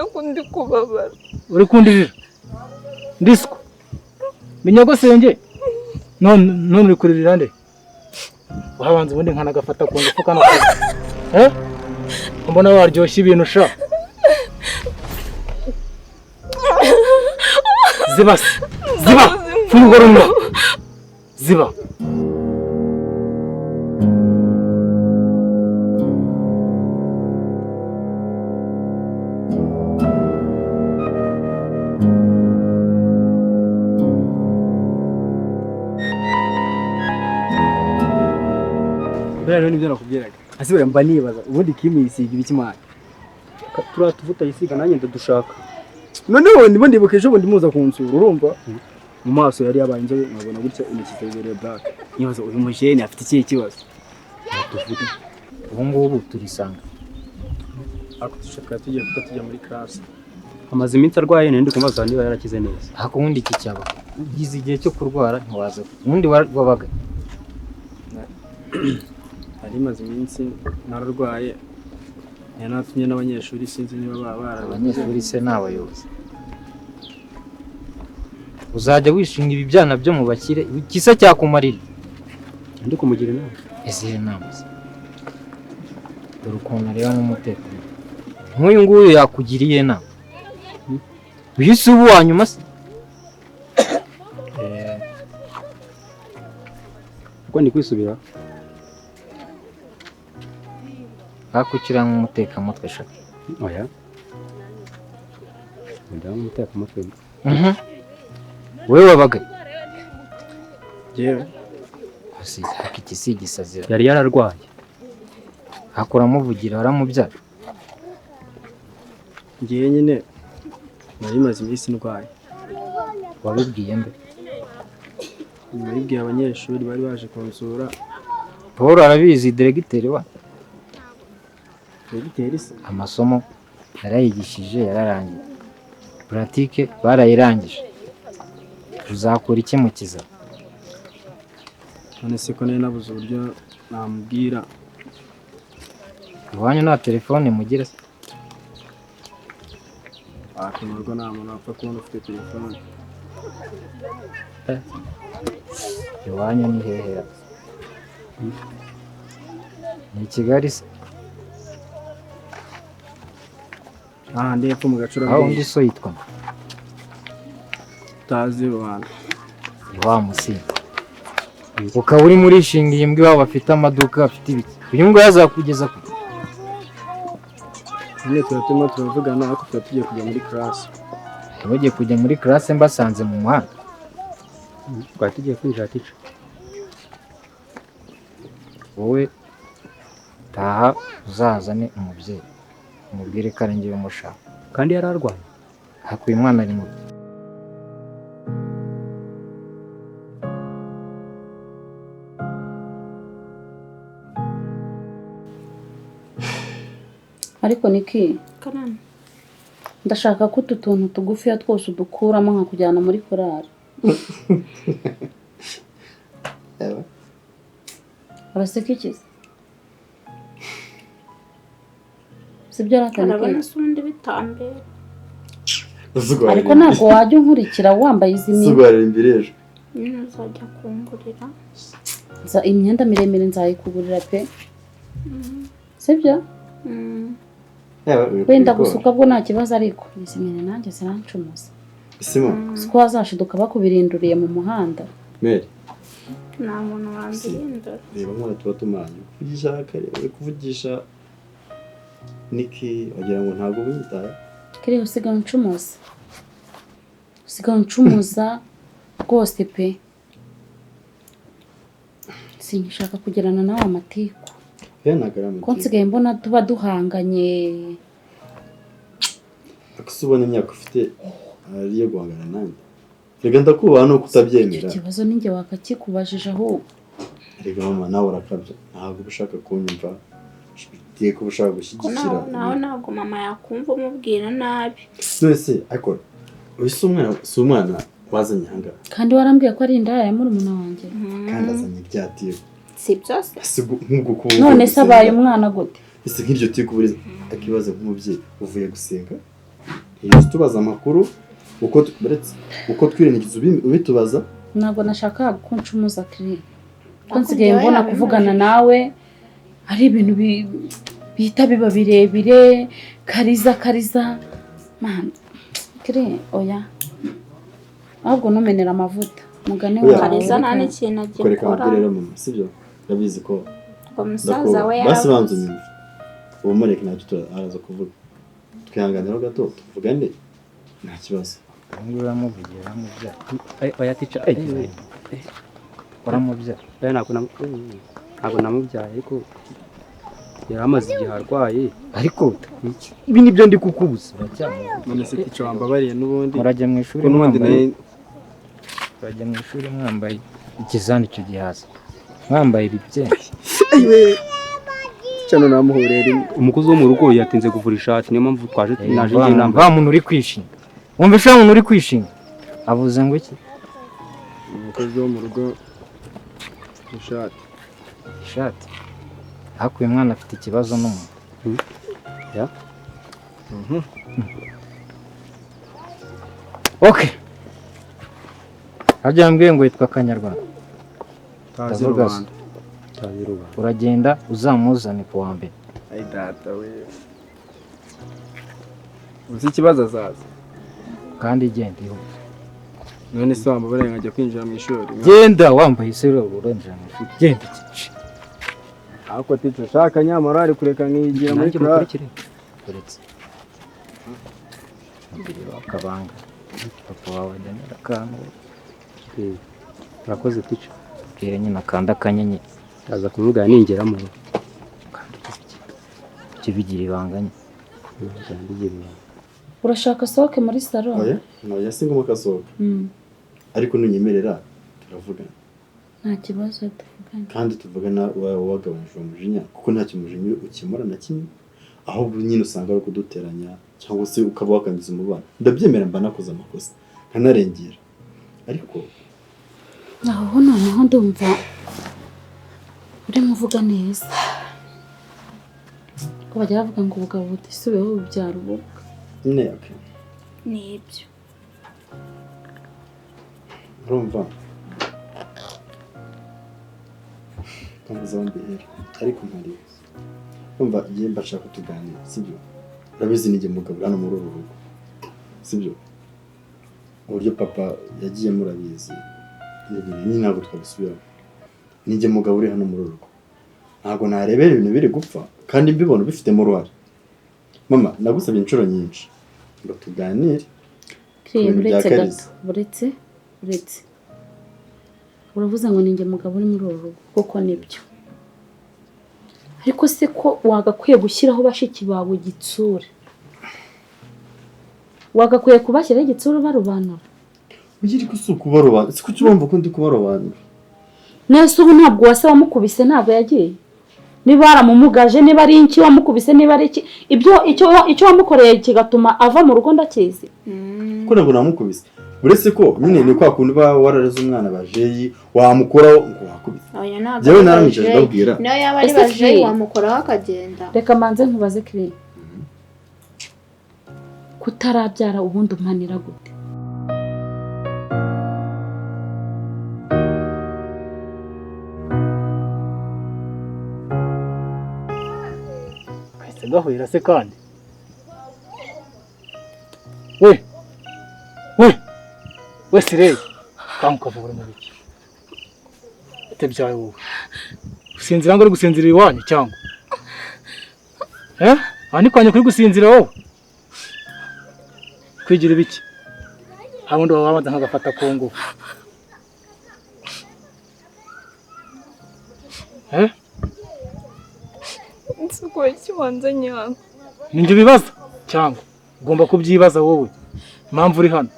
ko ndi kubabara. Uri kundirira ndiswa minyagosenge none uri kuririra nde? Wabanza ubundi nkana gafata ku ngufu kana mbona waryoshye ibintu sha. Ziba fungura rumwe ziba. Rero nibyo nakubwiraga. Asibira mba nibaza ubundi Kim yisiga ibiki mwana. Turatuvuta yisiga nanjye ndadushaka. Noneho ndimo ndibuka ejo bundi muza kunsura urumva mu maso yari yabaye inzobe nkabona gutya intoki zibere black. Nibaza uyu mujene afite ikihe kibazo. Tuvuge Ubu ngubu turisanga. ako dushaka tujya muri class. Amaze iminsi arwaye nende kumaza niba yarakize neza. Hako ubundi iki cyaba ugize igihe cyo kurwara ntiwaza. Ubundi wabaga Hari maze iminsi nararwaye. Yanatumye n'abanyeshuri sinzi niba baba abanyeshuri se n'abayobozi. Uzajya wishinga ibi byana byo mu bakire ikisa cyakumarira. ndi kumugira inama. Ezihe nama. Dore ukuntu rero n'umutekano. Nk'uyu nguyu yakugiriye nama. Uyise ubu wanyuma se? Uko ndi kwisubira. Hakukira nk'umutekamutwe shaka. Oya. Ndamu umutekamutwe. Wewe wabaga. Jewe. Hasi hakikisi gisazira. Yari yararwaye. Hakora muvugira aramubyara. Ngiye nyine nari maze iminsi ndwaye. Wabibwiye mbe? Nabibwiye abanyeshuri bari baje kunsura. Paul arabizi diregiteri wa. Diregiteri se Amasomo yarayigishije yararangiye. Pratique barayirangije. Uzakora iki mukiza? none se ko nari nabuze uburyo namubwira. Iwanyu nta telefone mugira se? Akemerwa nta muntu apfa kubona ufite telefone. Iwanyu ni hehe? Ni Kigali se? Ndi hepfo mu gacura. Aho undi so yitwa Tazi Rwanda. Iwa Musinga. Ukaba uri muri shingiye imbwa iwabo bafite amaduka afite ibiki. Uyu ngo yazakugeza ku Nyine turatuma turavugana ariko tugiye kujya muri class. bagiye kujya muri classe mbasanze mu muhanda. Twari tugiye kwinjira tica. Wowe taha uzazane umubyeyi. Umubwire ko ari ngiye umushaka. Kandi yararwaye. Hakuye umwana ari mu Ariko niki Karame. ndashaka ko utu tuntu tugufiya twose udukuramo nka kujyana muri korari. Abaseka iki? Sibyo Arabona arakana. sundi bitambere. Ariko ntabwo wajya unkurikira wambaye izi myenda. Sugara imbere ejo. Nyine uzajya kungurira. Imyenda miremire nzayikugurira pe. Sibyo? Wenda gusuka bwo nta kibazo ariko izi myenda nanjye zirancumuza. Isima. Siko wazashiduka bakubirinduriye mu muhanda. Mary. Nta muntu wambirindura. Reba mwana tuba tumanye. Kuvugisha kare, kuvugisha Niki wagira ngo ntabwo witaye. Kiri usigaye uncumuza. Usigaye uncumuza rwose pe. Sinshaka kugirana nawe amatiku. Ko nsigaye mbona tuba duhanganye. Akubona imyaka ufite ariyo guhangana nanjye. Rega ndakubaha no kutabyemera. Ikibazo ninjye wakakikubajije aho. Rega mama nawe urakabya. Ntabwo ushaka kunyumva. Tiye ko ushaka gushyigikira. Naho ntabwo mama yakumva umubwira nabi. Nese akora. Si umwana wazanye hanga. Kandi warambwiye ko ari indaya ya murumuna wanjye. Kandi azanye ibyatiye. Si byose. None se abaye umwana gute? Ese nk'iryo tiye kuburiza akibaza nk'umubyeyi uvuye gusenga. iyo tubaza amakuru uko twirengagije ubitubaza. Ntabwo nashaka kuncumuza Kiri. Ko nsigaye mbona kuvugana nawe ari ibintu bihita biba birebire, kariza man. Kiri oya. Ahubwo numenera amavuta. Mugane wa Kariza nta n'ikintu agikora. Koreka mbwirera mama, sibyo? Ndabizi ko umusaza we basi banze nyuma. Uwo mureke nacyo araza kuvuga. Twihanganira gato tuvugane nta kibazo. Ngura muvugira mubya. Oya tica. Uramubya. Ntabwo namubyaye ariko yaramaze igihe arwaye. Ariko ibi nibyo ndi kukubuza. None se tica wambabariye n'ubundi. Murajya mu ishuri mwambaye. Murajya mu ishuri mwambaye ikizani cyo gihaza. Mwambaye ibibye. Cyane namuhorera umukozi wo mu rugo yatinze kuvura ishati niyo mpamvu twaje naje ngiye namba. Ba muntu uri kwishima. Wumva sha muntu uri kwishima. Avuze ngo iki? Umukozi wo mu rugo ishati. Hakuye mwana afite ikibazo n'umuntu. Ya? Okay. Hajya mbwiye ngo yitwa Kanyarwanda. Tazi Rwanda. Uragenda uzamuzane ku wa mbere. Ai data we. Uzi ikibazo azaza. Kandi genda iho. None se wambabare nkajya kwinjira mu ishuri. Genda wambaye isero uranjira mu ishuri. Genda iki. Ako tito shaka nyamara ari kureka nkigira muri class. Uretse. Akabanga. Papa wawe ndemera kango. Urakoze tico. Bwire nyina kanda kanyenye. Aza kuvuga ningeramo. Kibigira ibanganye. Urashaka soke muri salon? Oya, no yasinga mukasoka. Ariko nunyemerera turavugana. Nta kibazo tuvugana. Kandi tuvugana wagabanyije umujinya kuko nta kimujinya ukimura na kimwe. Ahubwo nyine usanga ari kuduteranya cyangwa se ukaba wakangiza umubano. Ndabyemera mba nakoze amakosa. Nkanarengera. Ariko aho noneho ndumva uri muvuga neza. Ko bajya bavuga ngo ubugabo butisubeho ubyara ubukwe. Neke. Nibyo. Urumva? Kamuzambe hera. Ariko ntari. Urumva igihe mbashaka tuganira, sibyo? Urabizi nige mugabo hano muri uru rugo. Sibyo? Uburyo papa yagiye murabizi. Ni ntabwo twabisubiramo. Nige mugabo uri hano muri uru rugo. Ntabwo narebera ibintu biri gupfa kandi mbibona bifitemo uruhare. Mama, nagusabye inshuro nyinshi ngo tuganire. Uretse gato, uretse. Uravuze ngo ninjye mugabo uri muri uru rugo kuko nibyo. Ariko se ko wagakwiye gushyiraho bashiki bawe igitsure. Wagakwiye kubashyiraho igitsure barobanura. Ugiri kusuku barobanura. Siko cyumva ko ndi kubarobanura. Nese ubu ntabwo wase wamukubise ntabwo yagiye. Niba aramumugaje niba ari inki wamukubise niba ari iki icyo wamukoreye kigatuma ava mu rugo ndakizi. Ko ntabwo namukubise. Uretse ko nyine ni kwa kundi ba warareze umwana bajeyi wamukoraho ngo wakubise. Oya ntabwo. Jewe naramije ndabwira. Nayo yaba ari bajeyi wamukoraho akagenda. Reka manze nkubaze Kiri. Kutarabyara ubundi umpanira gute? Gahwera se kandi we sireye kamukavura mu biki atebyaye wowe usinzira ngo uri gusinzira iwanyu cyangwa ani kwanye kuri gusinzira wowe kwigira ibiki habundi wabanza nkagafata kongo Nsuko ikibanza nyanga. Ninjye bibaza cyangwa ugomba kubyibaza wowe impamvu uri hano.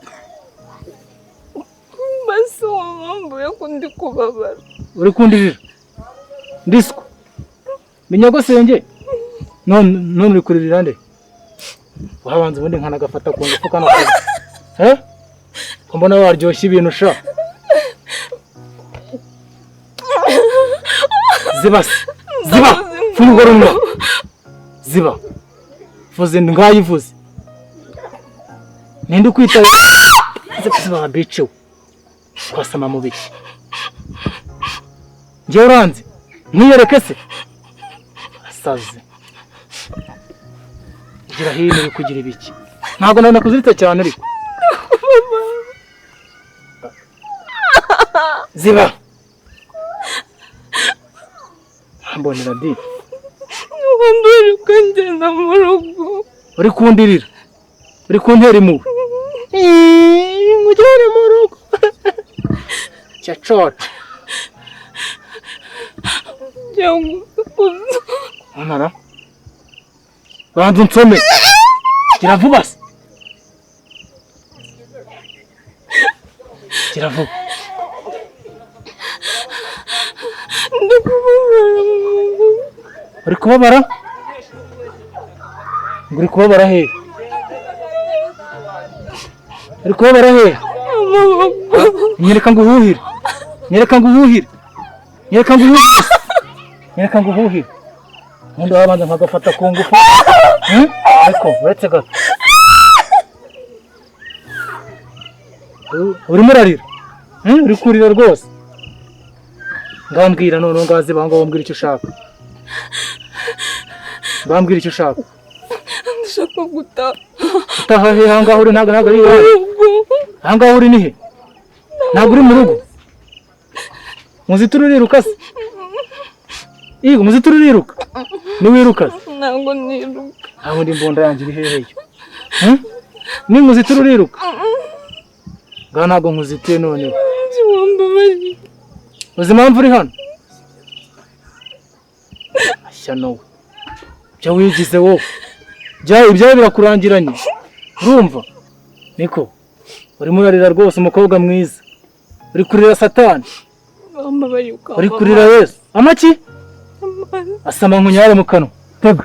Basi wamambo yo kundi kubabara. Uri kundirira. Ndisiko. Minyagosenge. None uri kuririra nde? Wabanza ubundi nkana gafata ku ngufu kana. Kumbona waryoshye ibintu sha. Ziba. Fungura umunwa. Ziba. Vuze ngayivuze. ninde ukwita ese kuziba bice kwasama mu biki njye uranze mwiyereke se asaze gira hino uri kugira ibiki ntabwo nabona kuziritse cyane ariko ziba mbonera di wambere ukangenda mu rugo uri kundirira uri kuntera impuhwe mujyane mu rugo cyacora Amara banza unsome gira vuba se gira vuba uri kubabara uri kubabara he uri kubabara he nyereka ngo uhuhire nyereka ngo uhuhire nyereka ngo uhuhire nyereka ngo uhuhire ubundi wabanza nkagafata ku ngufu ariko uretse gato urimo urarira uri kurira rwose ngambwira noneho ngazi bango wambwira icyo ushaka ngambwira icyo ushaka ndashaka gutaha utaha he ahangaha uri ntabwo ari iwawe ahangaha uri ni he ntabwo uri mu rugo muzituru uriruka se Igo muzituru uriruka niwiruka ntabwo niruka aho ndi mbonda yanjye iri hehe ni muzituru uriruka ngaho ntabwo nkuzitiye noneho wambabariye uzi impamvu uri hano ashya nowe bya wigize wowe ibyawe birakurangiranye urumva niko urimo urarira rwose umukobwa mwiza uri kurira satani wambabariye uri kurira Yesu amaki asama nkunyare mu kanwa tega